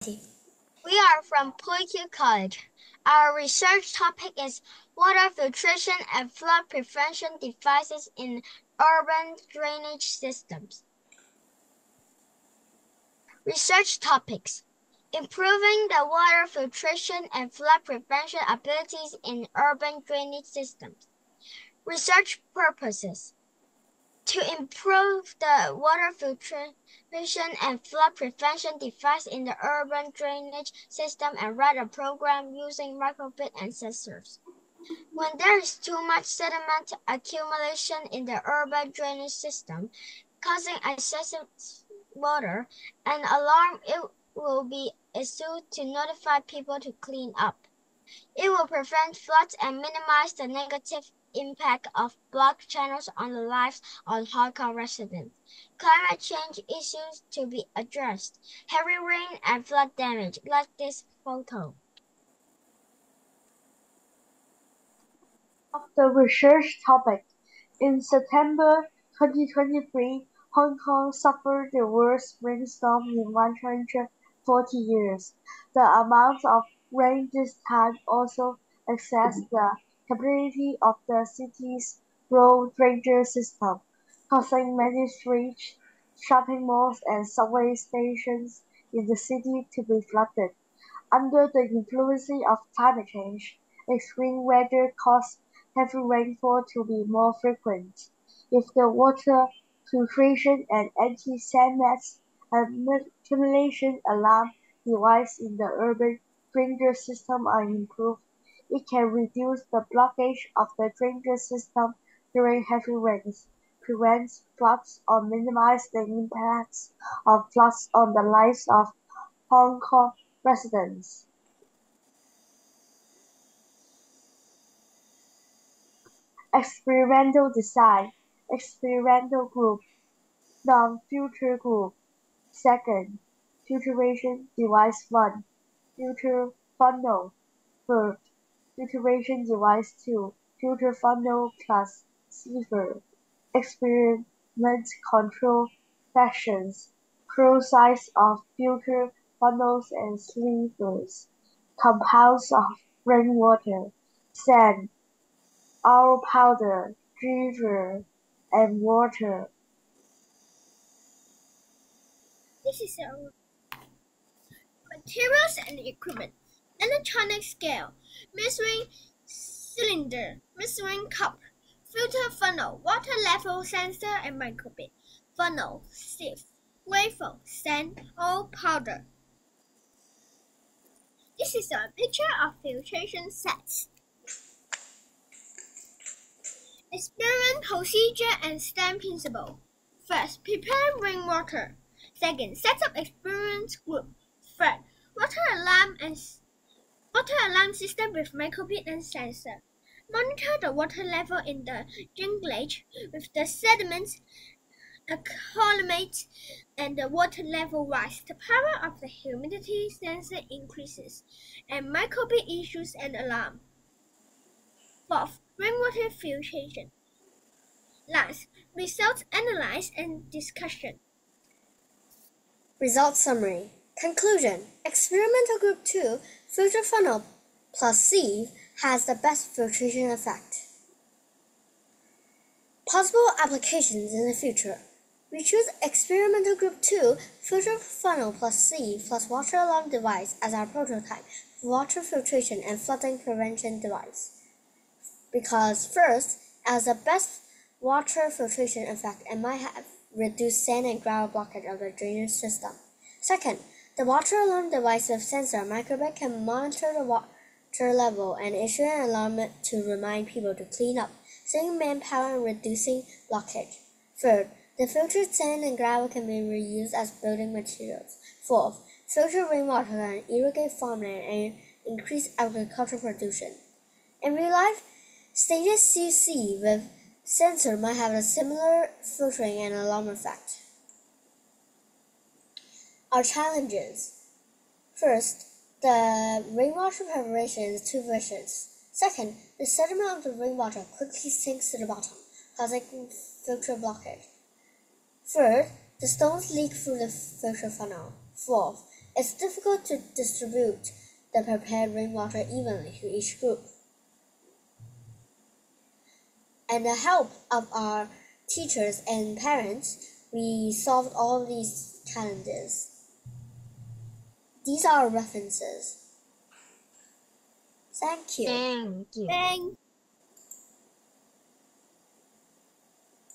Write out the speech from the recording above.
We are from培僑College. Our research topic is water filtration and flood prevention devices in urban drainage systems. Research topics: improving the water filtration and flood prevention abilities in urban drainage systems. Research purposes: to improve the water filtration and flood prevention device in the urban drainage system and write a program using microbit and sensors. When there is too much sediment accumulation in the urban drainage system, causing excessive water, an alarm will be issued to notify people to clean up. It will prevent floods and minimize the negative impact of blocked channels on the lives of Hong Kong residents. Climate change issues to be addressed: heavy rain and flood damage, like this photo. Of the research topic, in September 2023, Hong Kong suffered the worst rainstorm in 140 years. The amount of rain this time also exceeds the capacity of the city's road drainage system, causing many streets, shopping malls, and subway stations in the city to be flooded. Under the influence of climate change, extreme weather caused heavy rainfall to be more frequent. If the water filtration and anti-sand nets and accumulation alarm devices in the urban drainage system are improved, it can reduce the blockage of the drainage system during heavy rains, prevent floods, or minimize the impacts of floods on the lives of Hong Kong residents. Experimental design, experimental group, non-filter group. Second, filtration device 1, filter funnel. Third, filtration device 2, filter funnel plus sieve. Experiment control sections, process of filter funnels and sievers, compounds of rainwater, sand, oil powder, ginger, and water. This is our materials and equipment. Electronic scale, measuring cylinder, measuring cup, filter funnel, water level sensor and microbit, funnel, sieve, wafer, sand, oil powder. This is a picture of filtration sets. Experiment procedure and STEM principle. First, prepare rainwater. Second, set up experiment group. Third, water alarm system with microbit and sensor. Monitor the water level in the drainage with the sediments accumulate and the water level rise. The power of the humidity sensor increases, and microbit issues an alarm. Fourth, rainwater filtration. Last, results analysis and discussion. Result summary. Conclusion. Experimental group 2, filter funnel plus sieve, has the best filtration effect. Possible applications in the future. We choose experimental group 2, filter funnel plus sieve plus water alarm device as our prototype for water filtration and flooding prevention device. Because first, as the best water filtration effect and might have reduced sand and gravel blockage of the drainage system. Second, the water alarm device with sensor microbit can monitor the water level and issue an alarm to remind people to clean up, saving manpower and reducing blockage. Third, the filtered sand and gravel can be reused as building materials. Fourth, filter rainwater can irrigate farmland and increase agricultural production. In real life, stainless steel sieve with sensor might have a similar filtering and alarm effect. Our challenges. First, the rainwater preparation is too vicious. Second, the sediment of the rainwater quickly sinks to the bottom, causing filter blockage. Third, the stones leak through the filter funnel. Fourth, It's difficult to distribute the prepared rainwater evenly to each group. And the help of our teachers and parents, we solved all these challenges. These are our references. Thank you. Thank you. Thank